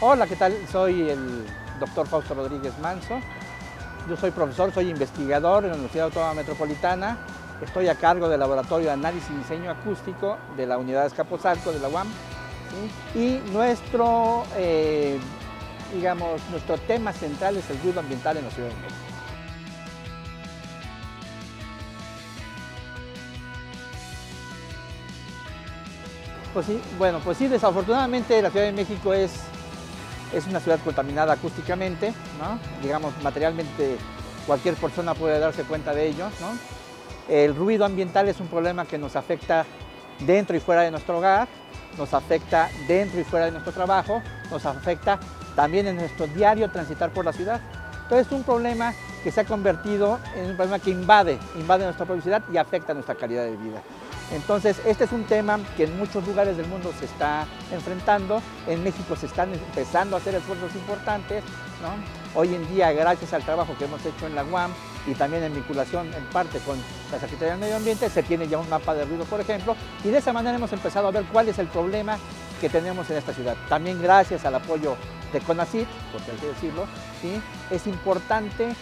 Hola, ¿qué tal? Soy el doctor Fausto Rodríguez Manso. Yo soy profesor, soy investigador en la Universidad Autónoma Metropolitana. Estoy a cargo del Laboratorio de Análisis y Diseño Acústico de la Unidad de Azcapotzalco de la UAM. ¿Sí? Y nuestro tema central es el ruido ambiental en la Ciudad de México. Pues sí, desafortunadamente la Ciudad de México es una ciudad contaminada acústicamente, ¿no? Digamos, materialmente cualquier persona puede darse cuenta de ello, ¿no? El ruido ambiental es un problema que nos afecta dentro y fuera de nuestro hogar, nos afecta dentro y fuera de nuestro trabajo, nos afecta también en nuestro diario transitar por la ciudad. Entonces es un problema que se ha convertido en un problema que invade nuestra privacidad y afecta nuestra calidad de vida. Entonces, este es un tema que en muchos lugares del mundo se está enfrentando. En México se están empezando a hacer esfuerzos importantes, ¿no? Hoy en día, gracias al trabajo que hemos hecho en la UAM y también en vinculación en parte con la Secretaría del Medio Ambiente, se tiene ya un mapa de ruido, por ejemplo, y de esa manera hemos empezado a ver cuál es el problema que tenemos en esta ciudad. También gracias al apoyo de CONACYT, por así decirlo, ¿sí? Es importante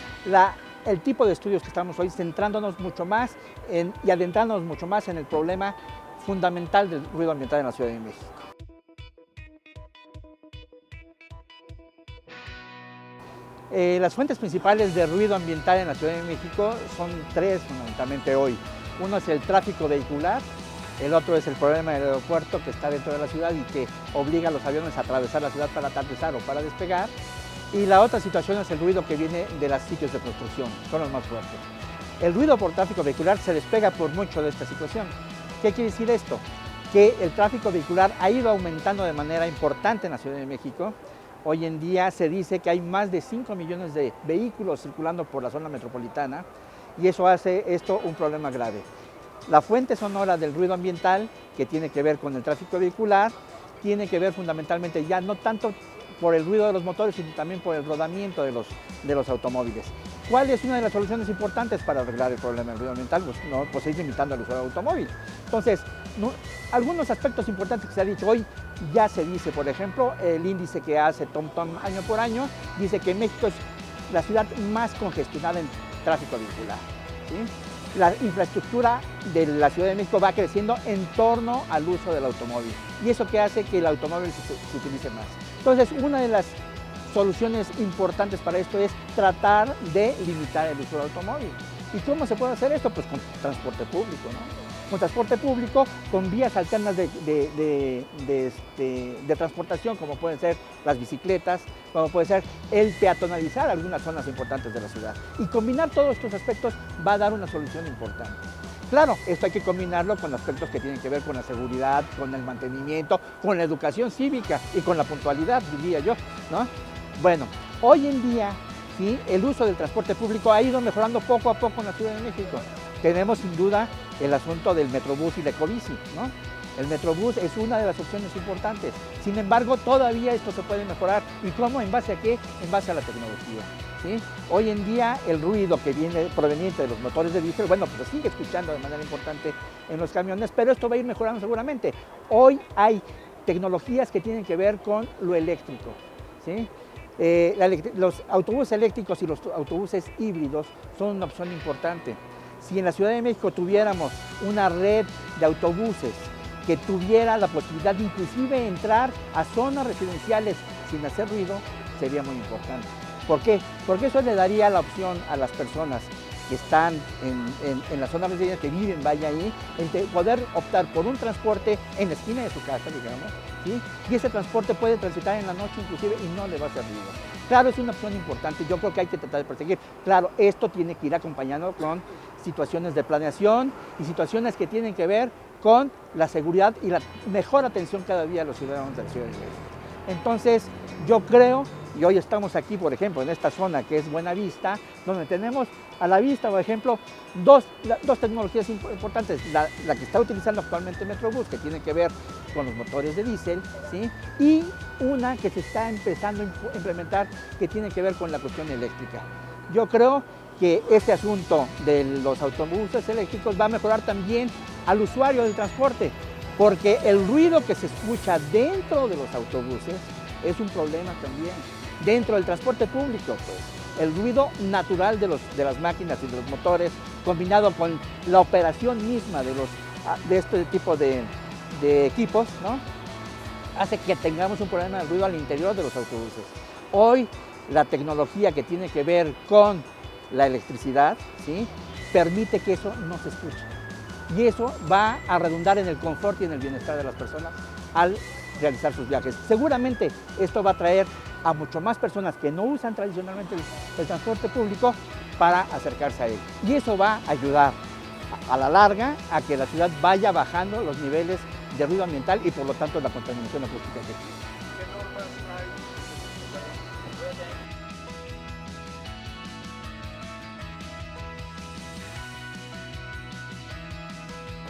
el tipo de estudios que estamos hoy centrándonos mucho más y adentrándonos mucho más en el problema fundamental del ruido ambiental en la Ciudad de México. Las fuentes principales de ruido ambiental en la Ciudad de México son tres fundamentalmente hoy. Uno es el tráfico vehicular, el otro es el problema del aeropuerto que está dentro de la ciudad y que obliga a los aviones a atravesar la ciudad para aterrizar o para despegar. Y la otra situación es el ruido que viene de los sitios de construcción, son los más fuertes. El ruido por tráfico vehicular se despega por mucho de esta situación. ¿Qué quiere decir esto? Que el tráfico vehicular ha ido aumentando de manera importante en la Ciudad de México. Hoy en día se dice que hay más de 5 millones de vehículos circulando por la zona metropolitana y eso hace esto un problema grave. La fuente sonora del ruido ambiental, que tiene que ver con el tráfico vehicular, tiene que ver fundamentalmente ya no tanto por el ruido de los motores, sino también por el rodamiento de los automóviles. ¿Cuál es una de las soluciones importantes para arreglar el problema del ruido ambiental? Pues ir limitando el uso del automóvil. Entonces, algunos aspectos importantes que se ha dicho hoy, ya se dice, por ejemplo, el índice que hace TomTom año por año, dice que México es la ciudad más congestionada en tráfico vehicular, ¿sí? La infraestructura de la Ciudad de México va creciendo en torno al uso del automóvil y eso que hace que el automóvil se utilice más. Entonces, una de las soluciones importantes para esto es tratar de limitar el uso del automóvil. ¿Y cómo se puede hacer esto? Pues con transporte público, ¿no? Con transporte público, con vías alternas de transportación, como pueden ser las bicicletas, como puede ser el peatonalizar algunas zonas importantes de la ciudad. Y combinar todos estos aspectos va a dar una solución importante. Claro, esto hay que combinarlo con aspectos que tienen que ver con la seguridad, con el mantenimiento, con la educación cívica y con la puntualidad, diría yo, ¿no? Bueno, hoy en día, ¿sí?, el uso del transporte público ha ido mejorando poco a poco en la Ciudad de México. Tenemos sin duda el asunto del Metrobús y la Ecobici, ¿no? El Metrobús es una de las opciones importantes. Sin embargo, todavía esto se puede mejorar. ¿Y cómo? ¿En base a qué? En base a la tecnología, ¿sí? Hoy en día el ruido que viene proveniente de los motores de diésel, bueno, pues sigue escuchando de manera importante en los camiones, pero esto va a ir mejorando seguramente. Hoy hay tecnologías que tienen que ver con lo eléctrico, ¿sí? Los autobuses eléctricos y los autobuses híbridos son una opción importante. Si en la Ciudad de México tuviéramos una red de autobuses que tuviera la posibilidad de inclusive entrar a zonas residenciales sin hacer ruido, sería muy importante. ¿Por qué? Porque eso le daría la opción a las personas que están en la zona residencial, que viven, vaya ahí, de poder optar por un transporte en la esquina de su casa, digamos, ¿sí? Y ese transporte puede transitar en la noche inclusive y no le va a hacer ruido. Claro, es una opción importante, yo creo que hay que tratar de perseguir. Claro, esto tiene que ir acompañado con situaciones de planeación y situaciones que tienen que ver con la seguridad y la mejor atención cada día a los ciudadanos de la Ciudad de México. Entonces, yo creo, y hoy estamos aquí, por ejemplo, en esta zona que es Buenavista, donde tenemos a la vista, por ejemplo, dos tecnologías importantes. La que está utilizando actualmente Metrobús, que tiene que ver con los motores de diésel, ¿sí? Y una que se está empezando a implementar, que tiene que ver con la cuestión eléctrica. Yo creo que este asunto de los autobuses eléctricos va a mejorar también al usuario del transporte, porque el ruido que se escucha dentro de los autobuses es un problema también. Dentro del transporte público, pues, el ruido natural de las máquinas y de los motores, combinado con la operación misma de este tipo de equipos, ¿no?, hace que tengamos un problema de ruido al interior de los autobuses. Hoy, la tecnología que tiene que ver con la electricidad, ¿sí?, permite que eso no se escuche. Y eso va a redundar en el confort y en el bienestar de las personas al realizar sus viajes. Seguramente esto va a traer a mucho más personas que no usan tradicionalmente el transporte público para acercarse a él. Y eso va a ayudar a la larga a que la ciudad vaya bajando los niveles de ruido ambiental y por lo tanto la contaminación acústica que tiene. ¿Qué normas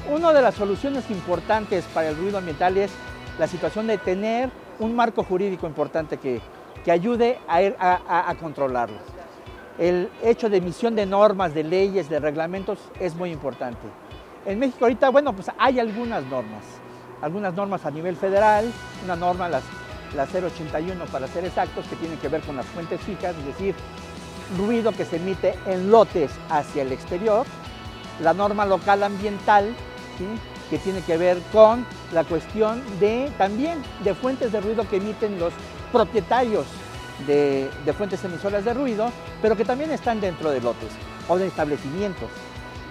hay? Una de las soluciones importantes para el ruido ambiental es la situación de tener un marco jurídico importante que ayude a controlarlo. El hecho de emisión de normas, de leyes, de reglamentos es muy importante. En México ahorita, bueno, pues hay algunas normas a nivel federal, una norma, la 081 para ser exactos, que tienen que ver con las fuentes fijas, es decir, ruido que se emite en lotes hacia el exterior, la norma local ambiental, ¿sí?, que tiene que ver con la cuestión también de fuentes de ruido que emiten los propietarios de fuentes emisoras de ruido, pero que también están dentro de lotes o de establecimientos.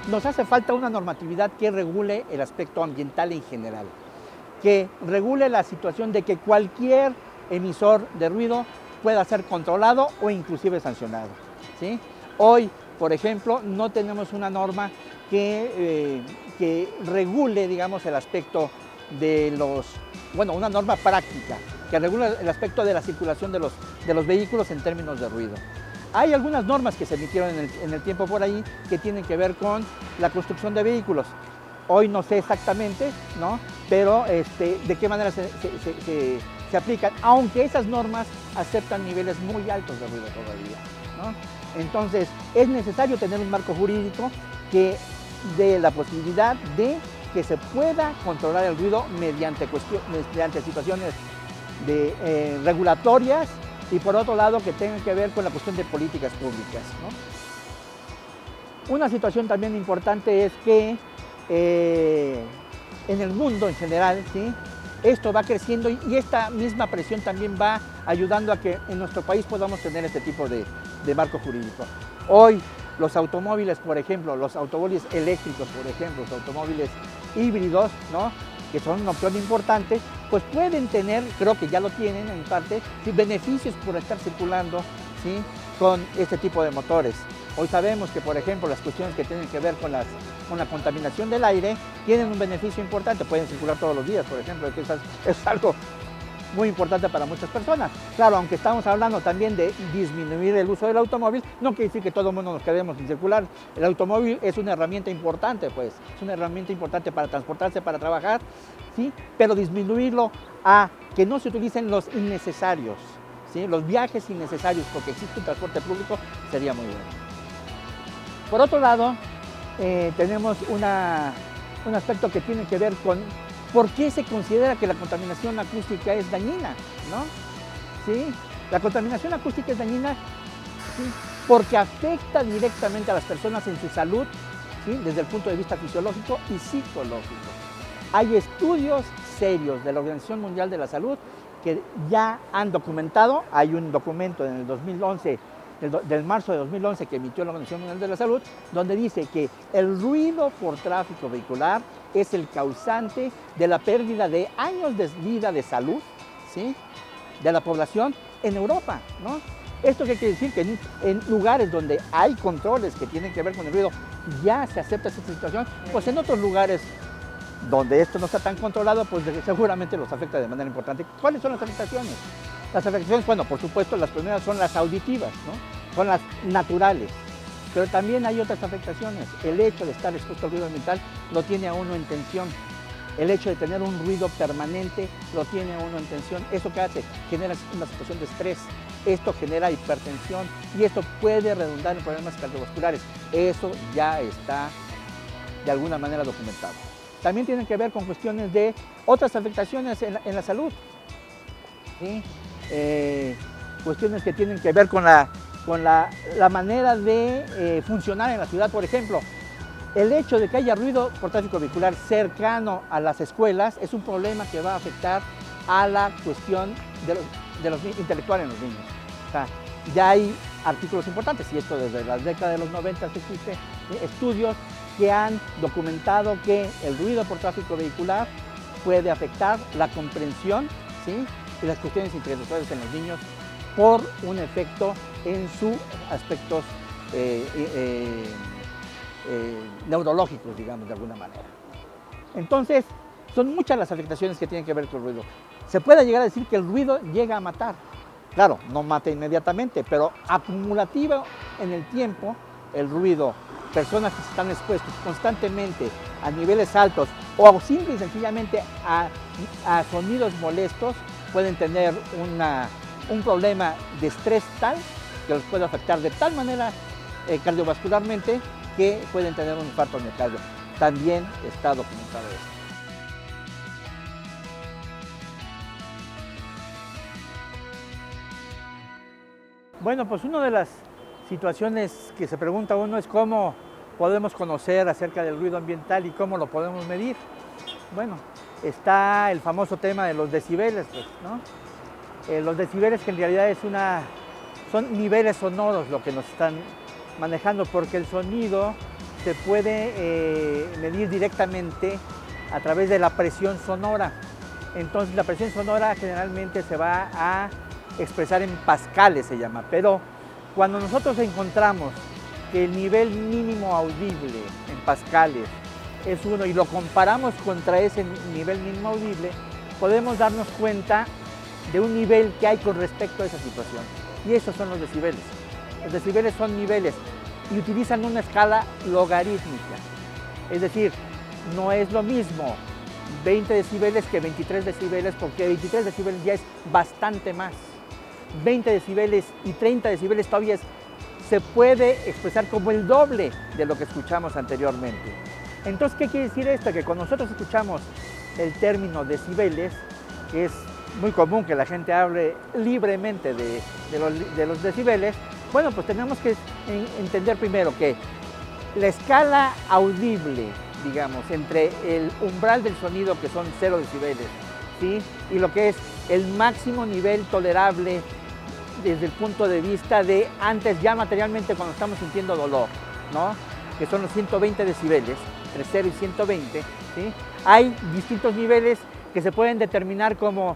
Nos hace falta una normatividad que regule el aspecto ambiental en general, que regule la situación de que cualquier emisor de ruido pueda ser controlado o inclusive sancionado, ¿sí? Hoy, por ejemplo, no tenemos una norma que regule, digamos, el aspecto de una norma práctica, que regule el aspecto de la circulación de los vehículos en términos de ruido. Hay algunas normas que se emitieron en el tiempo por ahí que tienen que ver con la construcción de vehículos. Hoy no sé exactamente, ¿no?, pero de qué manera se aplican, aunque esas normas aceptan niveles muy altos de ruido todavía, ¿no? Entonces, es necesario tener un marco jurídico que dé la posibilidad de que se pueda controlar el ruido mediante situaciones regulatorias y, por otro lado, que tengan que ver con la cuestión de políticas públicas, ¿no? Una situación también importante es que en el mundo en general, ¿sí?, esto va creciendo y esta misma presión también va ayudando a que en nuestro país podamos tener este tipo de marco jurídico. Hoy los automóviles, por ejemplo, los automóviles eléctricos, por ejemplo, los automóviles híbridos, ¿no?, que son una opción importante, pues pueden tener, creo que ya lo tienen en parte, ¿sí?, beneficios por estar circulando, ¿sí?, con este tipo de motores. Hoy sabemos que, por ejemplo, las cuestiones que tienen que ver con la contaminación del aire tienen un beneficio importante, pueden circular todos los días, por ejemplo, que eso es algo muy importante para muchas personas. Claro, aunque estamos hablando también de disminuir el uso del automóvil, no quiere decir que todo el mundo nos quedemos sin circular. El automóvil es una herramienta importante, pues, es una herramienta importante para transportarse, para trabajar, ¿sí?, pero disminuirlo a que no se utilicen los innecesarios, ¿sí?, los viajes innecesarios, porque existe un transporte público, sería muy bueno. Por otro lado, tenemos un aspecto que tiene que ver con por qué se considera que la contaminación acústica es dañina, ¿no? ¿Sí? La contaminación acústica es dañina, ¿sí?, porque afecta directamente a las personas en su salud, ¿sí?, desde el punto de vista fisiológico y psicológico. Hay estudios serios de la Organización Mundial de la Salud que ya han documentado, hay un documento en el 2011, del marzo de 2011 que emitió la Organización Mundial de la Salud, donde dice que el ruido por tráfico vehicular es el causante de la pérdida de años de vida de salud, ¿sí?, de la población en Europa, ¿no? ¿Esto qué quiere decir? Que en lugares donde hay controles que tienen que ver con el ruido ya se acepta esta situación, pues en otros lugares donde esto no está tan controlado, pues seguramente los afecta de manera importante. ¿Cuáles son las afectaciones? Las afectaciones, bueno, por supuesto, las primeras son las auditivas, ¿no?, son las naturales, pero también hay otras afectaciones. El hecho de estar expuesto al ruido ambiental lo tiene a uno en tensión. El hecho de tener un ruido permanente lo tiene a uno en tensión. ¿Eso qué hace? Genera una situación de estrés. Esto genera hipertensión y esto puede redundar en problemas cardiovasculares. Eso ya está de alguna manera documentado. También tienen que ver con cuestiones de otras afectaciones en la salud, ¿sí? cuestiones que tienen que ver con la manera de funcionar en la ciudad. Por ejemplo, el hecho de que haya ruido por tráfico vehicular cercano a las escuelas es un problema que va a afectar a la cuestión de los intelectuales en los niños. O sea, ya hay artículos importantes, y esto desde las décadas de los 90 existe estudios que han documentado que el ruido por tráfico vehicular puede afectar la comprensión, ¿sí?, y las cuestiones intelectuales en los niños por un efecto en sus aspectos neurológicos, digamos, de alguna manera. Entonces, son muchas las afectaciones que tienen que ver con el ruido. Se puede llegar a decir que el ruido llega a matar. Claro, no mata inmediatamente, pero acumulativo en el tiempo, el ruido, personas que están expuestos constantemente a niveles altos o simple y sencillamente a sonidos molestos, pueden tener un problema de estrés tal que los puede afectar de tal manera cardiovascularmente que pueden tener un infarto al miocardio. También está documentado esto. Bueno, pues una de las situaciones que se pregunta uno es cómo podemos conocer acerca del ruido ambiental y cómo lo podemos medir. Bueno, está el famoso tema de los decibeles, pues, ¿no? Los decibeles, que en realidad son niveles sonoros lo que nos están manejando, porque el sonido se puede medir directamente a través de la presión sonora. Entonces la presión sonora generalmente se va a expresar en pascales, se llama, pero cuando nosotros encontramos que el nivel mínimo audible en pascales es 1 y lo comparamos contra ese nivel mínimo audible, podemos darnos cuenta de un nivel que hay con respecto a esa situación, y esos son los decibeles. Los decibeles son niveles y utilizan una escala logarítmica, es decir, no es lo mismo 20 decibeles que 23 decibeles, porque 23 decibeles ya es bastante más. 20 decibeles y 30 decibeles todavía se puede expresar como el doble de lo que escuchamos anteriormente. Entonces, ¿qué quiere decir esto? Que cuando nosotros escuchamos el término decibeles, que es muy común que la gente hable libremente de los decibeles, bueno, pues tenemos que entender primero que la escala audible, digamos, entre el umbral del sonido, que son 0 decibeles, ¿sí?, y lo que es el máximo nivel tolerable desde el punto de vista de antes ya materialmente cuando estamos sintiendo dolor, ¿no?, que son los 120 decibeles, entre 0 y 120, ¿sí? Hay distintos niveles que se pueden determinar como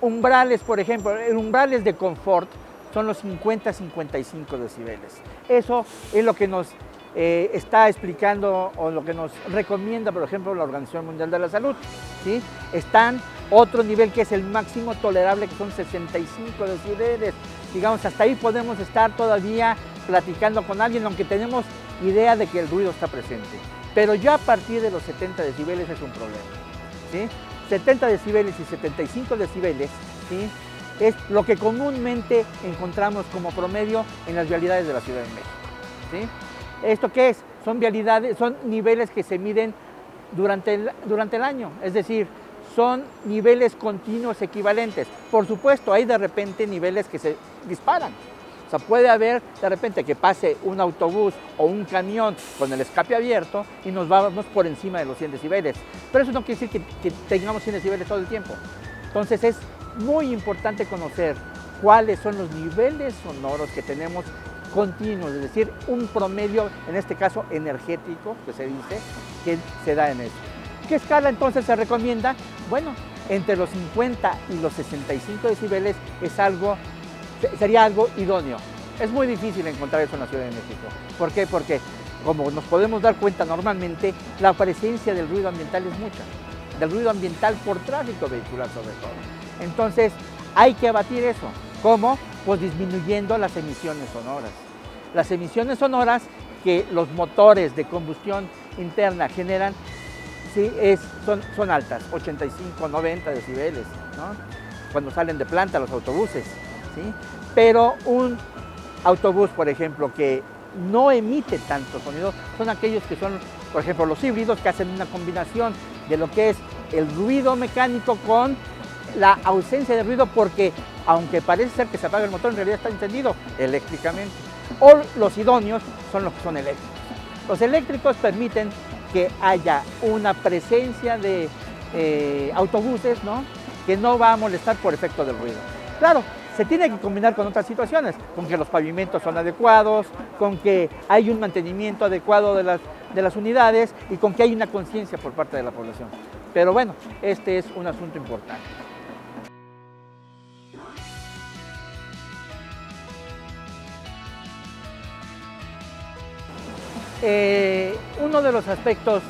umbrales. Por ejemplo, el umbrales de confort son los 50-55 decibeles. Eso es lo que nos está explicando o lo que nos recomienda, por ejemplo, la Organización Mundial de la Salud, ¿sí? Están otro nivel que es el máximo tolerable, que son 65 decibeles. Digamos, hasta ahí podemos estar todavía platicando con alguien, aunque tenemos idea de que el ruido está presente. Pero ya a partir de los 70 decibeles es un problema, ¿sí? 70 decibeles y 75 decibeles, ¿sí?, es lo que comúnmente encontramos como promedio en las vialidades de la Ciudad de México, ¿sí? ¿Esto qué es? Son vialidades, son niveles que se miden durante el año, es decir, son niveles continuos equivalentes. Por supuesto, hay de repente niveles que se disparan. O sea, puede haber de repente que pase un autobús o un camión con el escape abierto y nos vamos por encima de los 100 decibeles. Pero eso no quiere decir que tengamos 100 decibeles todo el tiempo. Entonces es muy importante conocer cuáles son los niveles sonoros que tenemos continuos, es decir, un promedio, en este caso energético, que se dice, que se da en eso. ¿Qué escala entonces se recomienda? Bueno, entre los 50 y los 65 decibeles sería algo idóneo. Es muy difícil encontrar eso en la Ciudad de México. ¿Por qué? Porque, como nos podemos dar cuenta normalmente, la presencia del ruido ambiental es mucha. Del ruido ambiental por tráfico vehicular sobre todo. Entonces, hay que abatir eso. ¿Cómo? Pues disminuyendo las emisiones sonoras. Las emisiones sonoras que los motores de combustión interna generan, sí, son altas, 85, 90 decibeles, ¿no?, cuando salen de planta los autobuses, ¿sí? Pero un autobús, por ejemplo, que no emite tanto sonido, son aquellos que son, por ejemplo, los híbridos, que hacen una combinación de lo que es el ruido mecánico con la ausencia de ruido porque, aunque parece ser que se apaga el motor, en realidad está encendido eléctricamente. O los idóneos son los que son eléctricos. Los eléctricos permiten que haya una presencia de autobuses, ¿no?, que no va a molestar por efecto del ruido. Claro, se tiene que combinar con otras situaciones, con que los pavimentos son adecuados, con que hay un mantenimiento adecuado de las unidades y con que hay una conciencia por parte de la población. Pero bueno, este es un asunto importante. Uno de los aspectos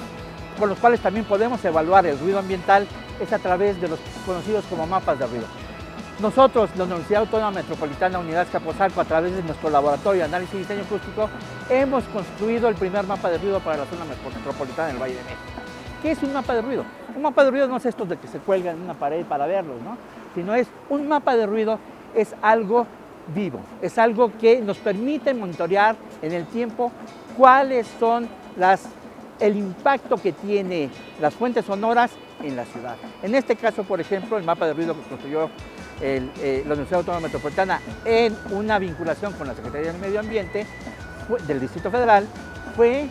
con los cuales también podemos evaluar el ruido ambiental es a través de los conocidos como mapas de ruido. Nosotros, la Universidad Autónoma Metropolitana Unidad Azcapotzalco, a través de nuestro laboratorio de análisis y diseño acústico, hemos construido el primer mapa de ruido para la zona metropolitana del Valle de México. ¿Qué es un mapa de ruido? Un mapa de ruido no es estos de que se cuelgan en una pared para verlos, ¿no?, sino es un mapa de ruido, es algo vivo, es algo que nos permite monitorear en el tiempo cuáles son el impacto que tiene las fuentes sonoras en la ciudad. En este caso, por ejemplo, el mapa de ruido que construyó la Universidad Autónoma Metropolitana en una vinculación con la Secretaría del Medio Ambiente del Distrito Federal fue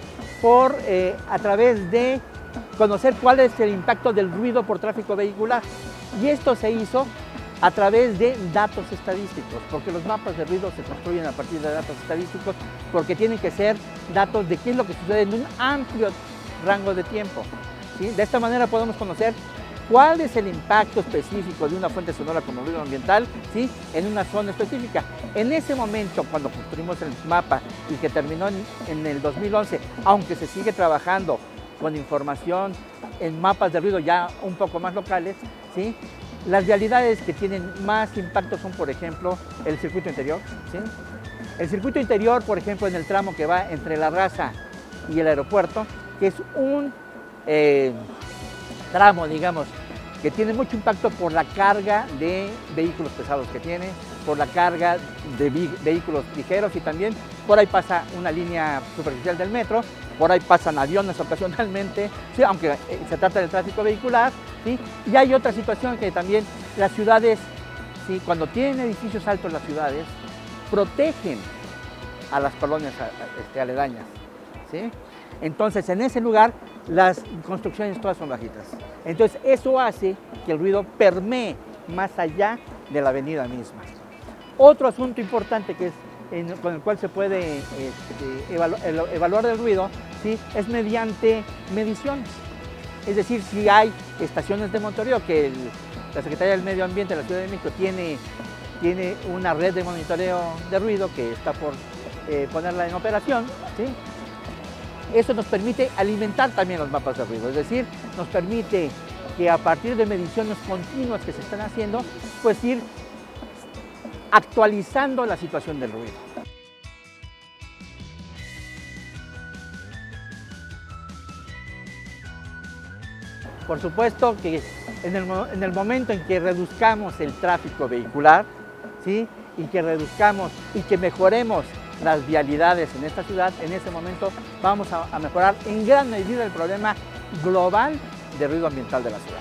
a través de conocer cuál es el impacto del ruido por tráfico vehicular. Y esto se hizo a través de datos estadísticos, porque los mapas de ruido se construyen a partir de datos estadísticos, porque tienen que ser datos de qué es lo que sucede en un amplio rango de tiempo, ¿sí? De esta manera podemos conocer cuál es el impacto específico de una fuente sonora como ruido ambiental, ¿sí?, en una zona específica. En ese momento, cuando construimos el mapa y que terminó en el 2011, aunque se sigue trabajando con información en mapas de ruido ya un poco más locales, ¿sí?, las vialidades que tienen más impacto son, por ejemplo, el circuito interior, ¿sí? El circuito interior, por ejemplo, en el tramo que va entre La Raza y el aeropuerto, que es un tramo, digamos, que tiene mucho impacto por la carga de vehículos pesados que tiene, por la carga de vehículos ligeros, y también por ahí pasa una línea superficial del metro, por ahí pasan aviones ocasionalmente, ¿sí?, aunque se trata del tráfico vehicular, ¿sí? Y hay otra situación que también las ciudades, ¿sí?, cuando tienen edificios altos las ciudades, protegen a las colonias aledañas, ¿sí? Entonces, en ese lugar, las construcciones todas son bajitas. Entonces, eso hace que el ruido permee más allá de la avenida misma. Otro asunto importante que es con el cual se puede evaluar el ruido, ¿sí?, es mediante mediciones. Es decir, si hay estaciones de monitoreo, que la Secretaría del Medio Ambiente de la Ciudad de México tiene una red de monitoreo de ruido que está por ponerla en operación, ¿sí? Eso nos permite alimentar también los mapas de ruido, es decir, nos permite que a partir de mediciones continuas que se están haciendo, pues ir actualizando la situación del ruido. Por supuesto que en el momento en que reduzcamos el tráfico vehicular, ¿sí?, y que reduzcamos y que mejoremos las vialidades en esta ciudad, en ese momento vamos a mejorar en gran medida el problema global de ruido ambiental de la ciudad.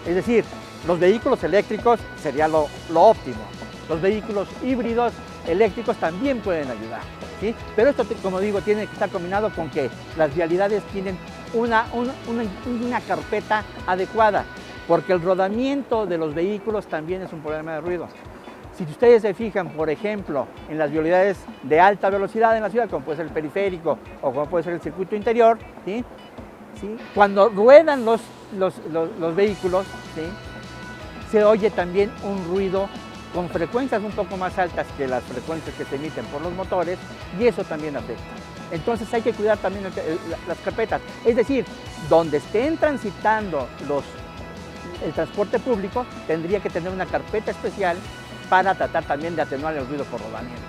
Es decir, los vehículos eléctricos sería lo óptimo. Los vehículos híbridos eléctricos también pueden ayudar, ¿sí? Pero esto, como digo, tiene que estar combinado con que las vialidades tienen una carpeta adecuada, porque el rodamiento de los vehículos también es un problema de ruido. Si ustedes se fijan, por ejemplo, en las vialidades de alta velocidad en la ciudad, como puede ser el periférico o como puede ser el circuito interior, ¿sí?, cuando ruedan los vehículos, ¿sí?, se oye también un ruido con frecuencias un poco más altas que las frecuencias que se emiten por los motores, y eso también afecta. Entonces hay que cuidar también las carpetas. Es decir, donde estén transitando el transporte público, tendría que tener una carpeta especial para tratar también de atenuar el ruido por rodamiento.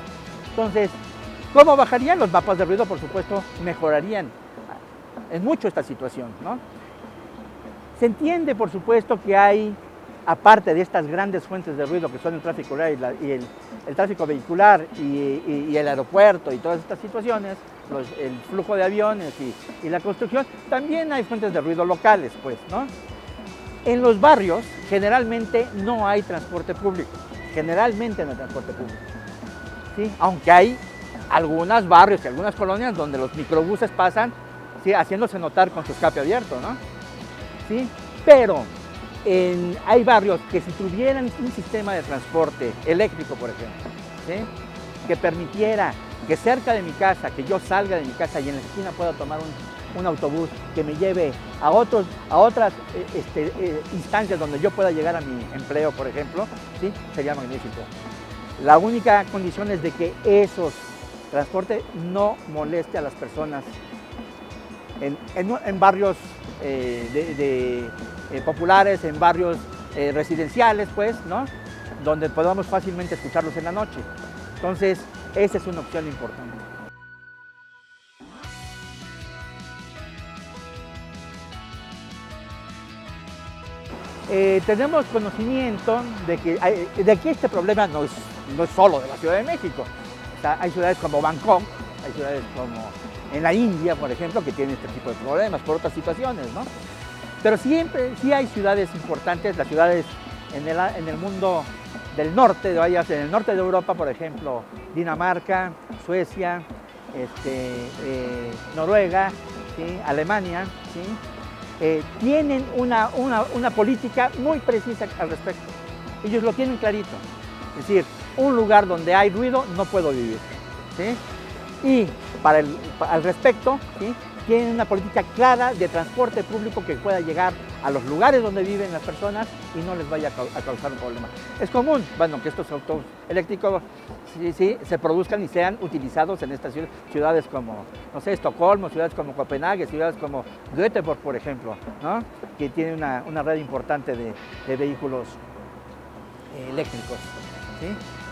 Entonces, ¿cómo bajarían los mapas de ruido? Por supuesto, mejorarían en mucho esta situación, ¿no? Se entiende, por supuesto, que hay, aparte de estas grandes fuentes de ruido que son el tráfico y el tráfico vehicular y el aeropuerto y todas estas situaciones, el flujo de aviones y la construcción, también hay fuentes de ruido locales, pues, ¿no? En los barrios generalmente no hay transporte público, generalmente no hay transporte público, ¿sí? Aunque hay algunos barrios y algunas colonias donde los microbuses pasan, ¿sí? Haciéndose notar con su escape abierto, ¿no? ¿Sí? Pero hay barrios que si tuvieran un sistema de transporte eléctrico, por ejemplo, ¿sí? Que permitiera que cerca de mi casa, que yo salga de mi casa y en la esquina pueda tomar un autobús que me lleve a otras instancias donde yo pueda llegar a mi empleo, por ejemplo, ¿sí? Sería magnífico. La única condición es de que esos transportes no moleste a las personas en barrios populares, en barrios residenciales, pues, ¿no? Donde podamos fácilmente escucharlos en la noche. Entonces, esa es una opción importante. Tenemos conocimiento de que este problema no es solo de la Ciudad de México. O sea, hay ciudades como Bangkok, hay ciudades como en la India, por ejemplo, que tienen este tipo de problemas por otras situaciones, ¿no? Pero siempre sí hay ciudades importantes, las ciudades en el mundo del norte, en el norte de Europa, por ejemplo, Dinamarca, Suecia, Noruega, ¿sí? Alemania, ¿sí? Tienen una política muy precisa al respecto. Ellos lo tienen clarito. Es decir, un lugar donde hay ruido no puedo vivir, ¿sí? Y al respecto, ¿sí? Tienen una política clara de transporte público que pueda llegar a los lugares donde viven las personas y no les vaya a causar un problema. Es común, bueno, que estos autos eléctricos sí, se produzcan y sean utilizados en estas ciudades como, no sé, Estocolmo, ciudades como Copenhague, ciudades como Göteborg, por ejemplo, ¿no? Que tienen una red importante de vehículos eléctricos, ¿sí?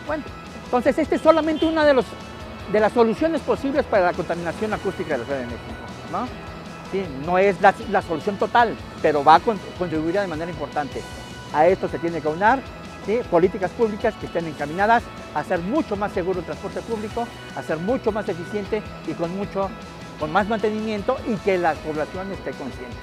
Bueno, entonces este es solamente una de las soluciones posibles para la contaminación acústica de la Ciudad de México, ¿no? Sí, no es la solución total, pero va a contribuir de manera importante. A esto se tiene que aunar, ¿sí? Políticas públicas que estén encaminadas a hacer mucho más seguro el transporte público, a ser mucho más eficiente y con más mantenimiento y que la población esté consciente.